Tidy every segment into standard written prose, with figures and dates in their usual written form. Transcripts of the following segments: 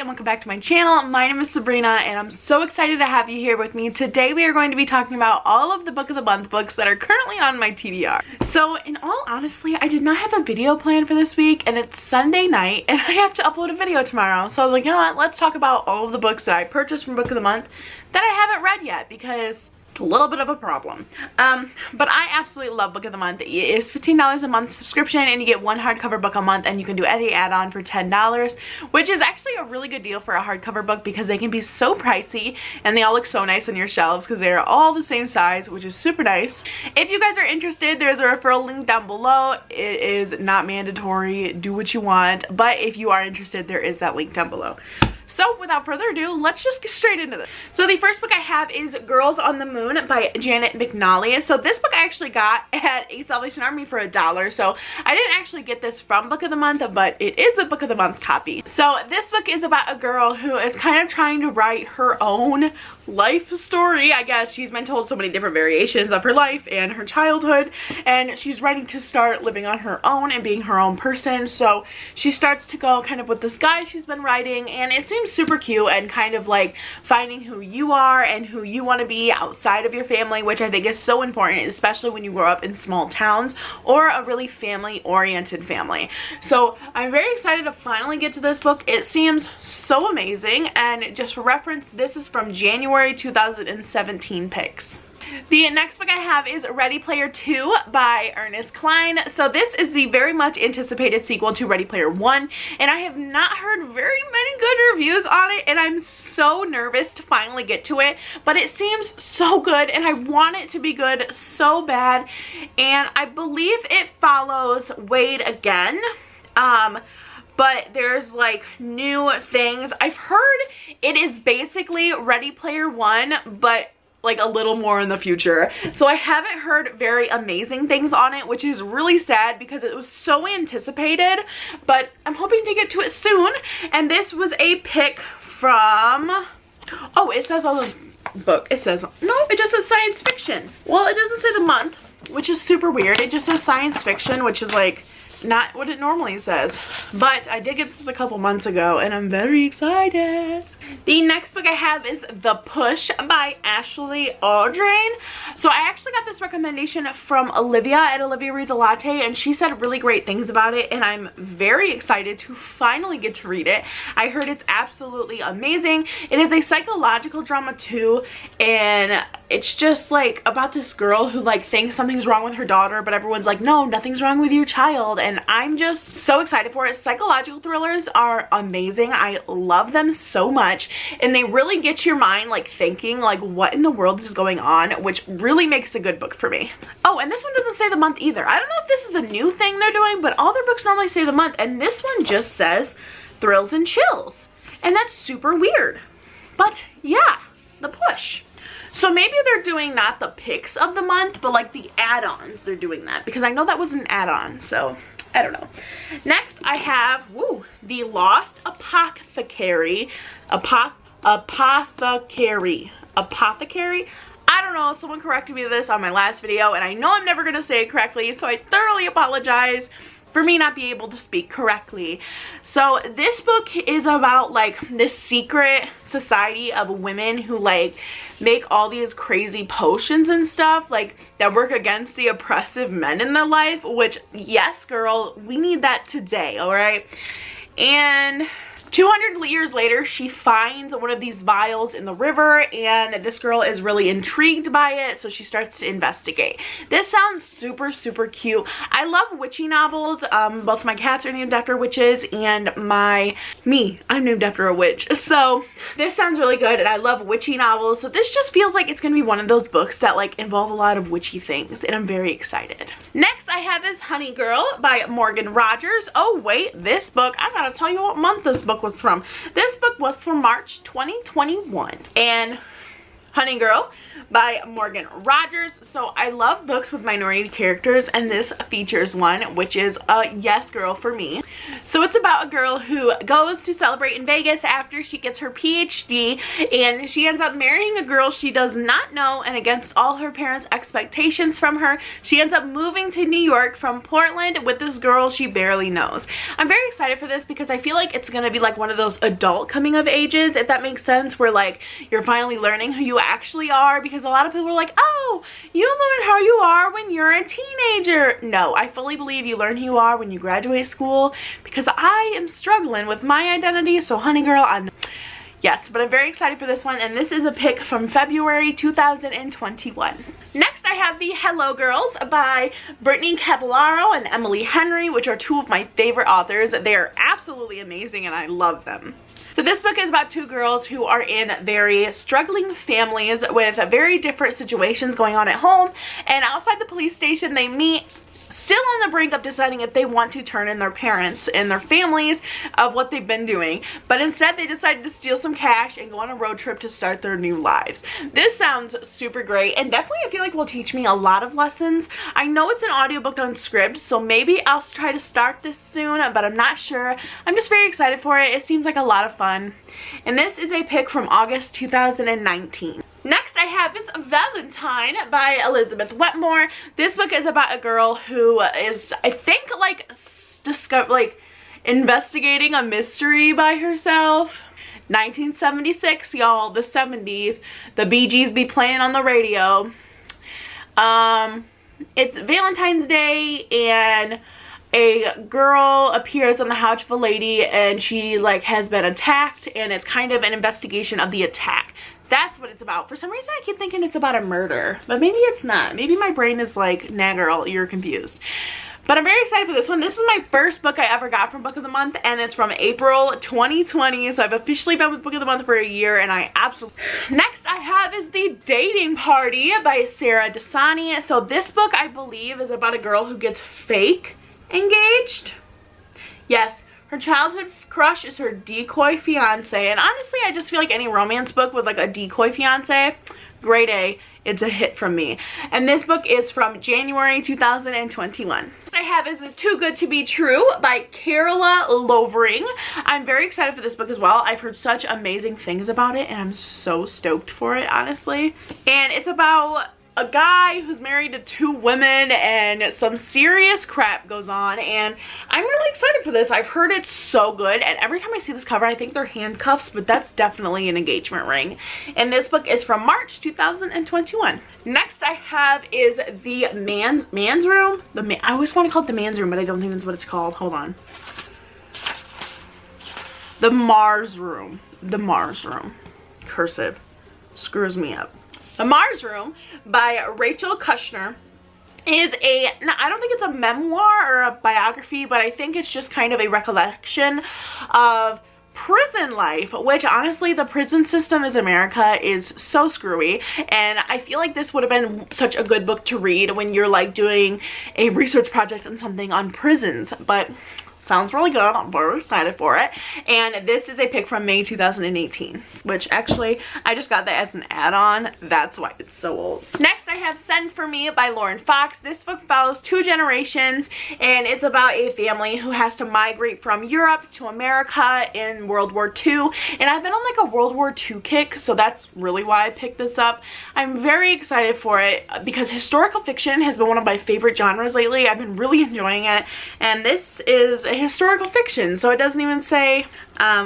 welcome back to my channel. My name is Sabrina and I'm so excited to have you here with me. Today we are going to be talking about all of the Book of the Month books that are currently on my TBR. So in all honesty, I did not have a video planned for this week and it's Sunday night and I have to upload a video tomorrow. So I was like, you know what, let's talk about all of the books that I purchased from Book of the Month that I haven't read yet because a little bit of a problem. But I absolutely love Book of the Month. It is $15 a month subscription and you get one hardcover book a month and you can do any add-on for $10, which is actually a really good deal for a hardcover book because they can be so pricey and they all look so nice on your shelves because they're all the same size, which is super nice. If you guys are interested, there's a referral link down below. It is not mandatory, do what you want, but if you are interested, there is that link down below. So without further ado, let's just get straight into this. So the first book I have is Girls on the Moon by Janet McNally. So this book I actually got at a Salvation Army for $1. So I didn't actually get this from Book of the Month, but it is a Book of the Month copy. So this book is about a girl who is kind of trying to write her own life story. I guess she's been told so many different variations of her life and her childhood, and she's ready to start living on her own and being her own person. So she starts to go kind of with this guy she's been writing, and it seems super cute and kind of like finding who you are and who you want to be outside of your family, which I think is so important, especially when you grow up in small towns or a really family-oriented family. So I'm very excited to finally get to this book. It seems so amazing, and just for reference, this is from January 2017 picks. The next book I have is Ready Player 2 by Ernest Cline. So this is the very much anticipated sequel to Ready Player 1, and I have not heard very many good reviews on it, and I'm so nervous to finally get to it, but it seems so good and I want it to be good so bad. And I believe it follows Wade again, but there's like new things. I've heard it is basically Ready Player 1, but like a little more in the future. So I haven't heard very amazing things on it, which is really sad because it was so anticipated, but I'm hoping to get to it soon. And this was a pick from, oh, it says on the book, it says, no, it just says science fiction. Well, it doesn't say the month, which is super weird. It just says science fiction, which is like not what it normally says, but I did get this a couple months ago and I'm very excited. The next book I have is The Push by Ashley Audrain. So I actually got this recommendation from Olivia at Olivia Reads a Latte, and she said really great things about it, and I'm very excited to finally get to read it. I heard it's absolutely amazing. It is a psychological drama too, and it's just like about this girl who like thinks something's wrong with her daughter, but everyone's like, no, nothing's wrong with your child, and I'm just so excited for it. Psychological thrillers are amazing. I love them so much, and they really get your mind like thinking like what in the world is going on, which really makes a good book for me. Oh, and this one doesn't say the month either. I don't know if this is a new thing they're doing, but all their books normally say the month, and this one just says Thrills and Chills, and that's super weird. But yeah, The Push. So maybe they're doing not the picks of the month, but like the add-ons, they're doing that, because I know that was an add-on, so I don't know. Next I have, The Lost Apothecary. Apothecary. I don't know, someone corrected me this on my last video, and I know I'm never gonna say it correctly, so I thoroughly apologize for me not being able to speak correctly. So this book is about like this secret society of women who like make all these crazy potions and stuff like that work against the oppressive men in their life, which yes girl, we need that today, all right? And 200 years later, she finds one of these vials in the river, and this girl is really intrigued by it, so she starts to investigate. This sounds super, super cute. I love witchy novels. Both my cats are named after witches, and I'm named after a witch. So this sounds really good, and I love witchy novels, so this just feels like it's gonna be one of those books that like involve a lot of witchy things, and I'm very excited. Next I have is Honey Girl by Morgan Rogers. Oh wait, this book, I gotta tell you what month this book was from. This book was from March 2021, and Honey Girl by Morgan Rogers. So I love books with minority characters, and this features one, which is a yes girl for me. So it's about a girl who goes to celebrate in Vegas after she gets her PhD, and she ends up marrying a girl she does not know, and against all her parents' expectations from her, she ends up moving to New York from Portland with this girl she barely knows. I'm very excited for this because I feel like it's gonna be like one of those adult coming of ages, if that makes sense, where like you're finally learning who you actually are, because a lot of people are like, oh, you learn how you are when you're a teenager. No, I fully believe you learn who you are when you graduate school, because I am struggling with my identity, so honey girl, yes, but I'm very excited for this one, and this is a pick from February 2021. Next, I have the Hello Girls by Brittany Cavallaro and Emily Henry, which are two of my favorite authors. They are absolutely amazing, and I love them. So this book is about two girls who are in very struggling families with very different situations going on at home, and outside the police station they meet, still on the brink of deciding if they want to turn in their parents and their families of what they've been doing, but instead they decided to steal some cash and go on a road trip to start their new lives. This sounds super great, and definitely I feel like will teach me a lot of lessons. I know it's an audiobook on script, so maybe I'll try to start this soon, but I'm not sure. I'm just very excited for it. It seems like a lot of fun, and this is a pick from August 2019. Next I have is Valentine by Elizabeth Wetmore. This book is about a girl who is, I think, like investigating a mystery by herself. 1976, y'all, the 70s. The Bee Gees be playing on the radio. It's Valentine's Day, and a girl appears on the couch of a lady, and she like has been attacked, and it's kind of an investigation of the attack. That's what it's about. For some reason I keep thinking it's about a murder, but maybe it's not. Maybe my brain is like, nah girl, you're confused. But I'm very excited for this one. This is my first book I ever got from Book of the Month, and it's from April 2020, so I've officially been with Book of the Month for a year, and I absolutely... Next I have is The Dating Party by Sarah Dasani. So this book, I believe, is about a girl who gets fake engaged. Yes, her childhood crush is her decoy fiance, and honestly I just feel like any romance book with like a decoy fiance, grade A, it's a hit from me. And this book is from January 2021. Next I have is Too Good to Be True by Carola Lovering. I'm very excited for this book as well. I've heard such amazing things about it, and I'm so stoked for it, honestly. And it's about a guy who's married to two women, and some serious crap goes on, and I'm really excited for this. I've heard it's so good, and every time I see this cover I think they're handcuffs, but that's definitely an engagement ring. And this book is from March 2021. Next I have is The Man's Room. I always want to call it The Man's Room, but I don't think that's what it's called. Hold on. The Mars Room. The Mars Room. Cursive. Screws me up. The Mars Room by Rachel Kushner is I don't think it's a memoir or a biography, but I think it's just kind of a recollection of prison life, which honestly the prison system in America is so screwy, and I feel like this would have been such a good book to read when you're like doing a research project on something on prisons. But sounds really good. I'm very excited for it. And this is a pick from May 2018, which actually I just got that as an add-on. That's why it's so old. Next I have Send For Me by Lauren Fox. This book follows two generations, and it's about a family who has to migrate from Europe to America in World War II. And I've been on like a World War II kick, so that's really why I picked this up. I'm very excited for it because historical fiction has been one of my favorite genres lately. I've been really enjoying it, and this is a historical fiction, so it doesn't even say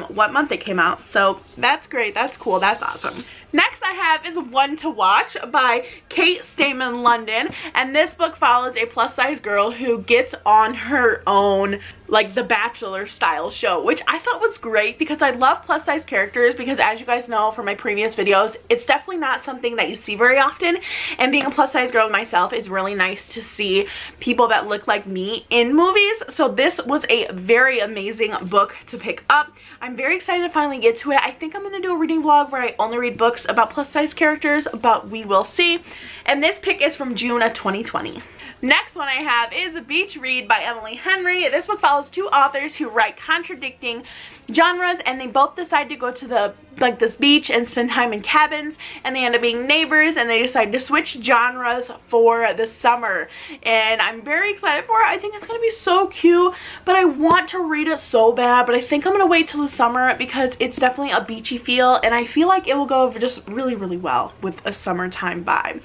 what month it came out, so that's great. That's cool. That's awesome. Next I have is One to Watch by Kate Stamen London, and this book follows a plus size girl who gets on her own like The Bachelor style show, which I thought was great because I love plus size characters, because as you guys know from my previous videos, it's definitely not something that you see very often, and being a plus size girl myself, is really nice to see people that look like me in movies. So this was a very amazing book to pick up. I'm very excited to finally get to it. I think I'm going to do a reading vlog where I only read books about plus size characters, but we will see. And this pick is from June of 2020. Next one I have is A Beach Read by Emily Henry. This book follows two authors who write contradicting genres, and they both decide to go to the this beach and spend time in cabins, and they end up being neighbors, and they decide to switch genres for the summer. And I'm very excited for it. I think it's gonna be so cute, but I want to read it so bad, but I think I'm gonna wait till the summer because it's definitely a beachy feel, and I feel like it will go over just really well with a summertime vibe.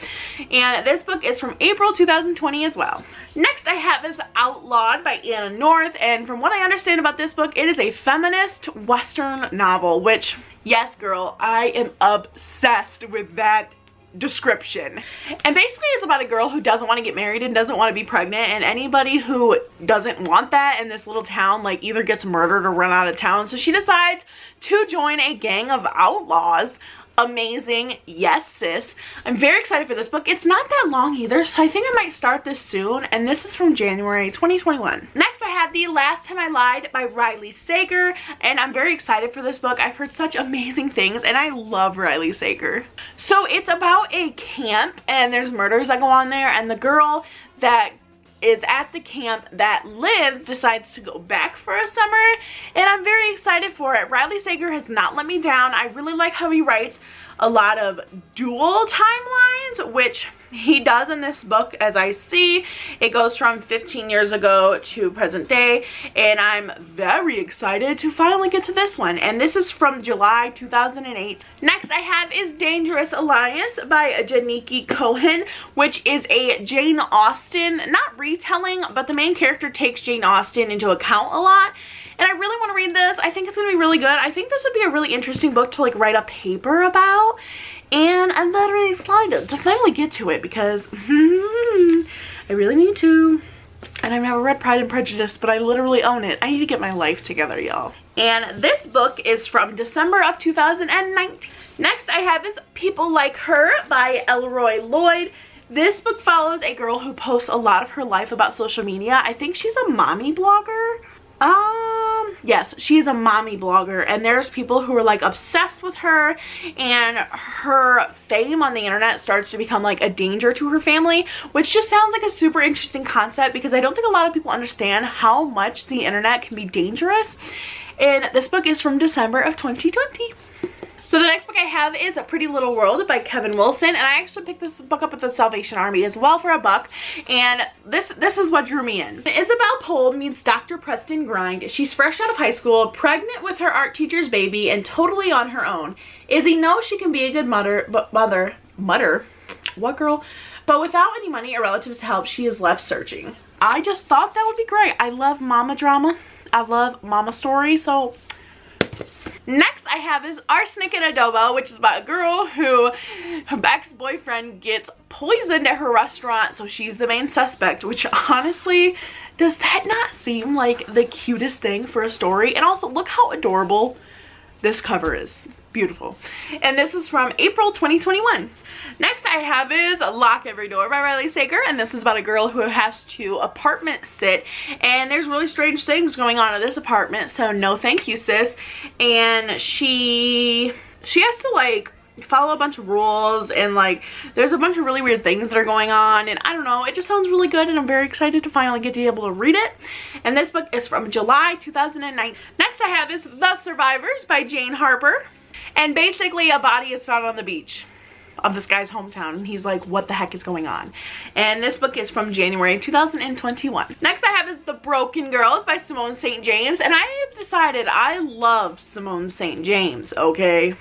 And this book is from April 2020 as well. Next I have is Outlawed by Anna North, and from what I understand about this book, it is a feminist Western novel, which, yes girl, I am obsessed with that description. And basically it's about a girl who doesn't want to get married and doesn't want to be pregnant, and anybody who doesn't want that in this little town like either gets murdered or run out of town. So she decides to join a gang of outlaws. Amazing. Yes, sis. I'm very excited for this book. It's not that long either, so I think I might start this soon, and this is from January 2021. Next I have The Last Time I Lied by Riley Sager, and I'm very excited for this book. I've heard such amazing things, and I love Riley Sager. So it's about a camp, and there's murders that go on there, and the girl that is at the camp that lives decides to go back for a summer, and I'm very excited for it. Riley Sager has not let me down. I really like how he writes a lot of dual timelines, which he does in this book. As I see, it goes from 15 years ago to present day, and I'm very excited to finally get to this one. And this is from July 2008. Next I have is Dangerous Alliance by Janiki Cohen, which is a Jane Austen, not retelling, but the main character takes Jane Austen into account a lot. And I really want to read this. I think it's going to be really good. I think this would be a really interesting book to like write a paper about. And I'm very excited to finally get to it because I really need to. And I've never read Pride and Prejudice, but I literally own it. I need to get my life together, y'all. And this book is from December of 2019. Next I have is People Like Her by Elroy Lloyd. This book follows a girl who posts a lot of her life about social media. I think she's a mommy blogger. Yes, she's a mommy blogger, and there's people who are like obsessed with her, and her fame on the internet starts to become like a danger to her family, which just sounds like a super interesting concept because I don't think a lot of people understand how much the internet can be dangerous. And this book is from December of 2020. So the next book I have is A Pretty Little World by Kevin Wilson, and I actually picked this book up at the Salvation Army as well for $1, and this is what drew me in. Isabel Pole meets Dr. Preston Grind. She's fresh out of high school, pregnant with her art teacher's baby, and totally on her own. Izzy knows she can be a good mother, what girl? But without any money or relatives to help, she is left searching. I just thought that would be great. I love mama drama. I love mama stories, so... Next I have is Arsenic and Adobo, which is about a girl who her ex-boyfriend gets poisoned at her restaurant, so she's the main suspect, which honestly, does that not seem like the cutest thing for a story? And also, look how adorable this cover is. Beautiful. And this is from April 2021. Next I have is Lock Every Door by Riley Sager, and this is about a girl who has to apartment sit, and there's really strange things going on in this apartment, so no thank you, sis. And she has to like follow a bunch of rules, and like there's a bunch of really weird things that are going on, and I don't know, it just sounds really good, and I'm very excited to finally get to be able to read it. And this book is from July 2009. Next I have is The Survivors by Jane Harper, and basically a body is found on the beach of this guy's hometown, and he's like, what the heck is going on? And this book is from January 2021. Next I have is The Broken Girls by Simone St. James, and I have decided I love Simone St. James, okay?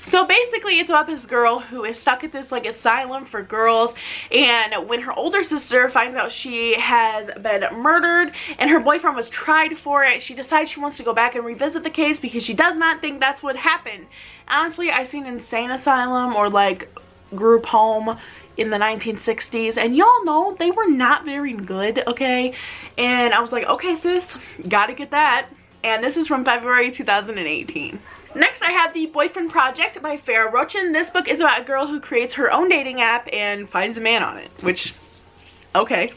So basically it's about this girl who is stuck at this like asylum for girls, and when her older sister finds out she has been murdered and her boyfriend was tried for it, she decides she wants to go back and revisit the case because she does not think that's what happened. Honestly, I seen insane asylum or like group home in the 1960s, and y'all know they were not very good, okay? And I was like, okay sis, gotta get that. And this is from February 2018. Next I have The Boyfriend Project by Farrah Rochin. This book is about a girl who creates her own dating app and finds a man on it, which, okay.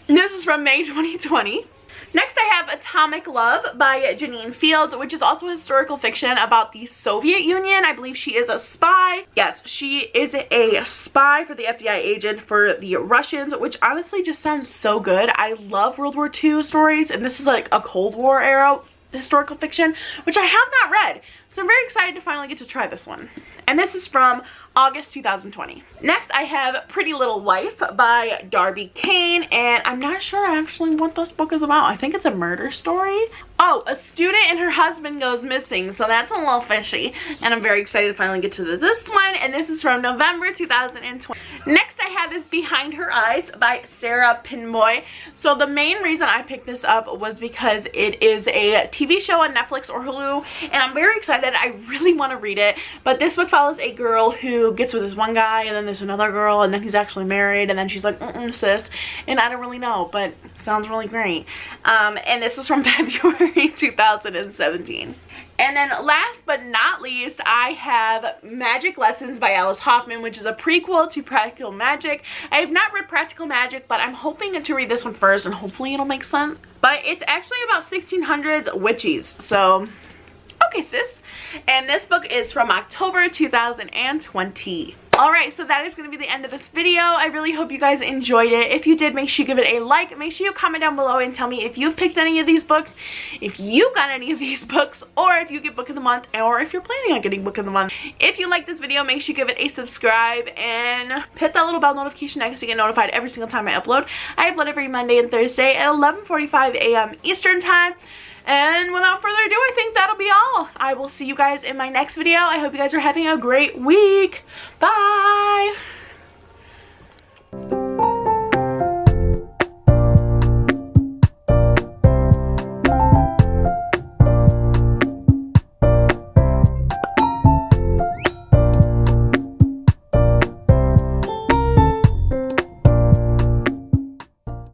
This is from May 2020. Next I have Atomic Love by Janine Fields, which is also historical fiction about the Soviet Union. I believe she is a spy. Yes, she is a spy for the FBI agent for the Russians, which honestly just sounds so good. I love World War II stories, and this is like a Cold War era historical fiction, which I have not read. So I'm very excited to finally get to try this one. And this is from August 2020. Next, I have Pretty Little Life by Darby Kane, and I'm not sure actually what this book is about. I think it's a murder story. Oh, a student and her husband goes missing, so that's a little fishy. And I'm very excited to finally get to this one, and this is from November 2020. Next, I have this Behind Her Eyes by Sarah Pinmoy. So the main reason I picked this up was because it is a TV show on Netflix or Hulu, and I'm very excited. I really want to read it, but this book follows a girl who gets with this one guy, and then there's another girl, and then he's actually married, and then she's like, sis, and I don't really know, but it sounds really great. And this is from February 2017. And then last but not least, I have Magic Lessons by Alice Hoffman, which is a prequel to Practical Magic. I have not read Practical Magic, but I'm hoping to read this one first, and hopefully it'll make sense. But it's actually about 1600s witches, so okay, sis. And this book is from October 2020. Alright, so that is going to be the end of this video. I really hope you guys enjoyed it. If you did, make sure you give it a like. Make sure you comment down below and tell me if you've picked any of these books, if you got any of these books, or if you get Book of the Month, or if you're planning on getting Book of the Month. If you like this video, make sure you give it a subscribe and hit that little bell notification next so you get notified every single time I upload. I upload every Monday and Thursday at 11:45 a.m. Eastern Time. And without further ado, I think that'll be all. I will see you guys in my next video. I hope you guys are having a great week. Bye!